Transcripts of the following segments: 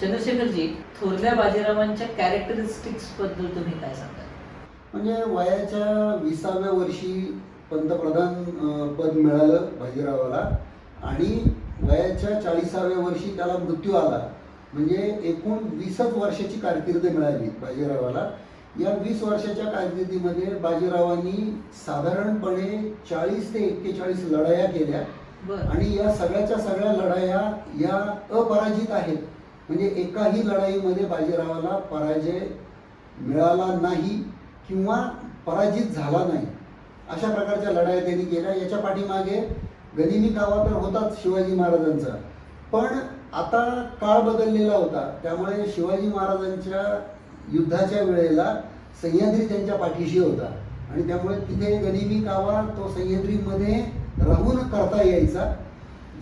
Chandrashekharji, थोरल्या बाजीरावांच्या characteristics बद्दल तुम्ही काय सांगाल? म्हणजे वयाच्या 20व्या वर्षी पंतप्रधान पद मिळालं बाजीरावाला आणि वयाच्या 40व्या वर्षी त्याला मृत्यू आला. म्हणजे एकूण 20च वर्षाची कारकीर्द मिळाली बाजीरावाला. या 20 वर्षाच्या कारकिर्दीमध्ये बाजीरावांनी साधारणपणे 40 ते 41 लढाया केल्या आणि या सगळ्याच्या सगळ्या लढाया या अपराजित आहेत. म्हणजे एकाही लढाईमध्ये बाजीरावाला पराजय मिळाला नाही किंवा पराजित झाला नाही. अशा प्रकारच्या लढाया त्यांनी केल्या. याच्या पाठीमागे गनिमी कावा तर होताच शिवाजी महाराजांचा, पण आता काळ बदललेला होता. त्यामुळे शिवाजी महाराजांच्या युद्धाच्या वेळेला सह्याद्री त्यांच्या पाठीशी होता आणि त्यामुळे तिथे गनिमी कावा तो सह्याद्रीमध्ये राहून करता यायचा.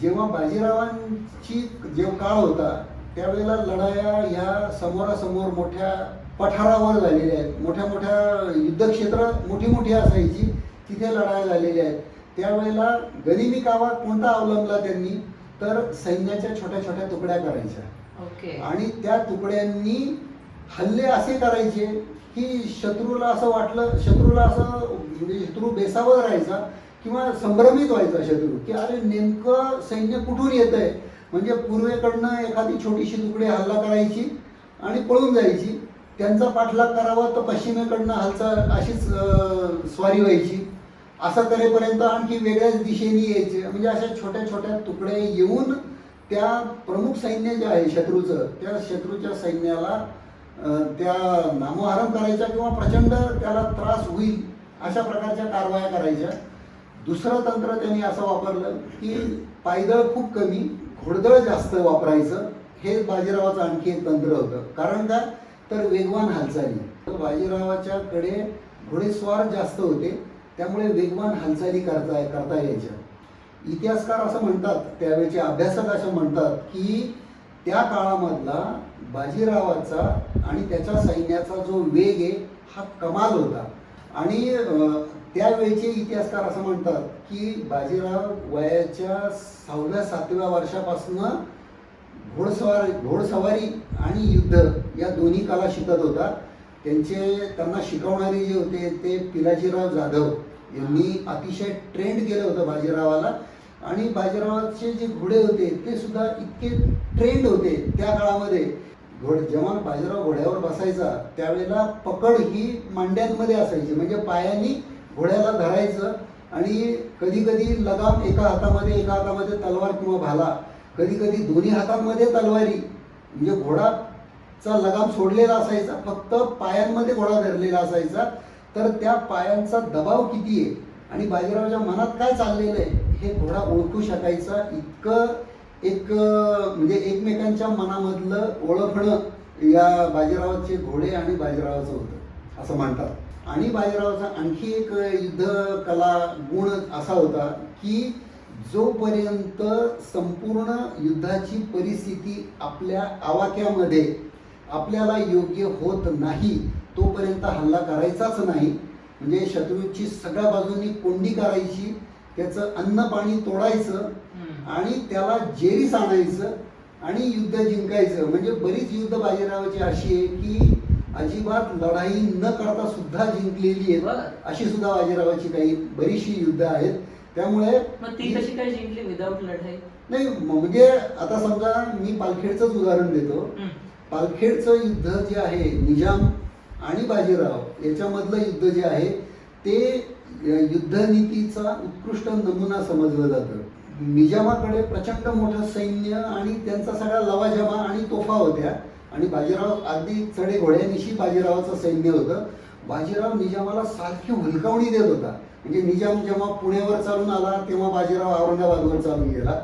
जेव्हा बाजीरावांची जेव्हा काळ होता त्यावेळेला लढाया ह्या समोरासमोर मोठ्या पठारावर झालेल्या आहेत. मोठ्या मोठ्या युद्धक्षेत्र मोठी मोठी असायची, तिथे लढाया झालेल्या आहेत. त्यावेळेला गनिमी कावा कोणता अवलंबला त्यांनी, तर सैन्याच्या छोट्या छोट्या तुकड्या करायच्या आणि त्या तुकड्यांनी हल्ले असे करायचे की शत्रूला असं वाटलं, शत्रूला असं म्हणजे शत्रू बेसावत राहायचा किंवा संभ्रमित व्हायचा शत्रू की अरे नेमकं सैन्य कुठून येतंय. म्हणजे पूर्वेकडनं एखादी छोटीशी तुकडी हल्ला करायची आणि पळून जायची. त्यांचा पाठलाग करावा तर पश्चिमेकडनं हालचाल अशीच स्वारी व्हायची. असं करेपर्यंत आणखी वेगळ्याच दिशेने यायचे. म्हणजे अशा छोट्या छोट्या तुकड्या येऊन त्या प्रमुख सैन्य जे आहे शत्रूचं, त्या शत्रूच्या सैन्याला त्या नामोहरम करायच्या किंवा प्रचंड त्याला त्रास होईल अशा प्रकारच्या कारवाया करायच्या. दुसरं तंत्र त्यांनी असं वापरलं की पायदळ खूप कमी, घोडदळ जास्त वापरायचं. हे बाजीरावाचं आणखी एक तंत्र होतं. कारण का, तर वेगवान हालचाली. बाजीरावाच्याकडे घोडेस्वार जास्त होते, त्यामुळे वेगवान हालचाली करता यायच्या. इतिहासकार असं म्हणतात, त्यावेळेचे अभ्यासक असं म्हणतात की त्या काळामधला बाजीरावाचा आणि त्याच्या सैन्याचा जो वेग आहे हा कमाल होता. आणि त्यावेळेचे इतिहासकार असं म्हणतात की बाजीराव वयाच्या 6व्या-7व्या वर्षापासून घोडसवारी आणि युद्ध या दोन्ही कला शिकत होता. त्यांना शिकवणारे जे होते ते पिलाजीराव जाधव यांनी अतिशय ट्रेंड केलं होतं बाजीरावाला. आणि बाजीरावाचे जे घोडे होते ते सुद्धा इतके ट्रेंड होते त्या काळामध्ये. जेव्हा बाजीराव घोड्यावर बसायचा त्यावेळेला पकड ही मांड्यांमध्ये असायची. म्हणजे पायांनी घोड्याला धरायचं आणि कधी कधी लगाम एका हातामध्ये तलवार किंवा भाला, कधी कधी दोन्ही हातांमध्ये तलवारी. म्हणजे घोडाचा लगाम सोडलेला असायचा, फक्त पायांमध्ये घोडा धरलेला असायचा. तर त्या पायांचा दबाव किती आहे आणि बाजीरावाच्या मनात काय चाललेलं आहे हे घोडा ओळखू शकायचा. इतकं एक म्हणजे एकमेकांच्या मनामधलं ओळखणं या बाजीरावाचे घोडे आणि बाजीरावाचं होतं असं म्हणतात. आणि बाजीरावाचा आणखी एक युद्ध कला गुण असा होता की जोपर्यंत संपूर्ण युद्धाची परिस्थिती आपल्या आवाक्यामध्ये आपल्याला योग्य होत नाही तोपर्यंत हल्ला करायचाच नाही. म्हणजे शत्रूची सगळ्या बाजूंनी कोंडी करायची, त्याचं अन्न पाणी तोडायचं आणि त्याला जेरीस आणायचं आणि युद्ध जिंकायचं. म्हणजे बरीच युद्ध बाजीरावाची अशी आहे की अजिबात लढाई न करता सुद्धा जिंकलेली आहे. अशी सुद्धा बाजीरावाची काही बरीचशी युद्ध आहेत. त्यामुळे ती कशी काय जिंकली विदाऊट लढाई? नाही, म्हणजे आता समजा मी पालखेडचंच उदाहरण देतो. पालखेडचं युद्ध जे आहे निजाम आणि बाजीराव याच्यामधलं युद्ध जे आहे ते युद्धनीतीचा उत्कृष्ट नमुना समजलं जातं. निजामाकडे प्रचंड मोठं सैन्य आणि त्यांचा सगळा लवाजमा आणि तोफा होत्या आणि बाजीराव अगदी चढे घोड्यानिशी बाजीरावाचं सैन्य होतं. बाजीराव निजामाला सारखी हुलकावणी देत होता. म्हणजे निजाम जेव्हा पुण्यावर चालून आला तेव्हा बाजीराव औरंगाबादवर चालून गेला.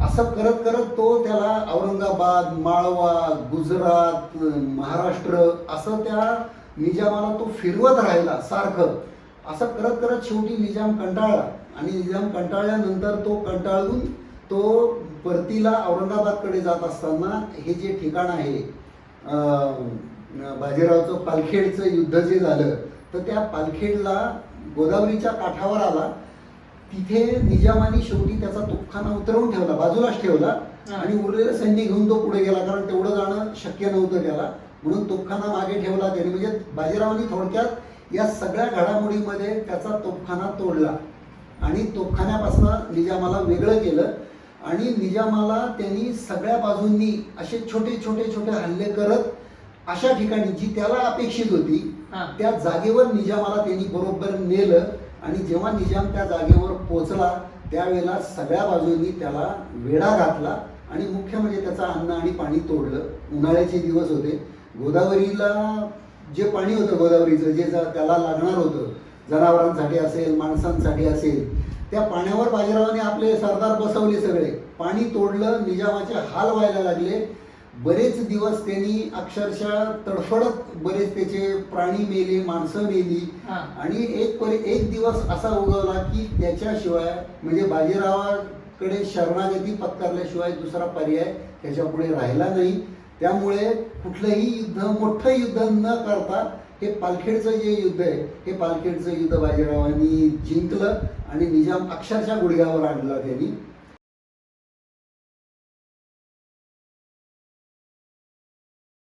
असं करत करत तो त्याला औरंगाबाद, माळवा, गुजरात, महाराष्ट्र असं त्या निजामाला तो फिरवत राहिला सारखं. असं करत करत शेवटी निजाम कंटाळला आणि निजाम कंटाळल्यानंतर तो कंटाळून तो परतीला औरंगाबादकडे जात असताना हे जे ठिकाण आहे बाजीरावचं पालखेडचं युद्ध जे झालं तर त्या पालखेडला गोदावरीच्या काठावर आला. तिथे निजामाने शेवटी त्याचा तोफखाना उतरवून ठेवला, बाजूलाच ठेवला आणि उरलेलं सैन्य घेऊन तो पुढे गेला. कारण तेवढं शक्य नव्हतं त्याला, म्हणून तोफखाना मागे ठेवला त्याने. म्हणजे बाजीरावांनी थोडक्यात या सगळ्या घडामोडीमध्ये त्याचा तोफखाना तोडला आणि तोफखान्यापासून निजामाला वेगळं केलं. आणि निजामाला त्यांनी सगळ्या बाजूंनी असे छोटे छोटे छोटे हल्ले करत अशा ठिकाणी जी त्याला अपेक्षित होती त्या जागेवर निजामाला त्यांनी बरोबर नेलं. आणि जेव्हा निजाम त्या जागेवर पोहोचला त्यावेळेला सगळ्या बाजूंनी त्याला वेढा घातला आणि मुख्य म्हणजे त्याचं अन्न आणि पाणी तोडलं. उन्हाळ्याचे दिवस होते, गोदावरीला जे पाणी होतं गोदावरीचं जे त्याला लागणार होतं जनावरांसाठी असेल माणसांसाठी असेल, त्या पाण्यावर बाजीरावाने आपले सरदार बसवले. सगळे पाणी तोडलं, निजामाचे हाल व्हायला लागले. बरेच दिवस त्यांनी अक्षरशः तडफडत बरेच त्याचे प्राणी मेले, माणसं मेली. आणि एक दिवस असा उगवला की त्याच्याशिवाय म्हणजे बाजीरावाकडे शरणागती पत्करल्याशिवाय दुसरा पर्याय त्याच्यापुढे राहिला नाही. त्यामुळे कुठलंही युद्ध, मोठं युद्ध न करता हे पालखेडचं जे युद्ध आहे हे पालखेडचं युद्ध बाजीरावांनी जिंकलं आणि निजाम अक्षरशः गुडघ्यावर आणला त्यांनी.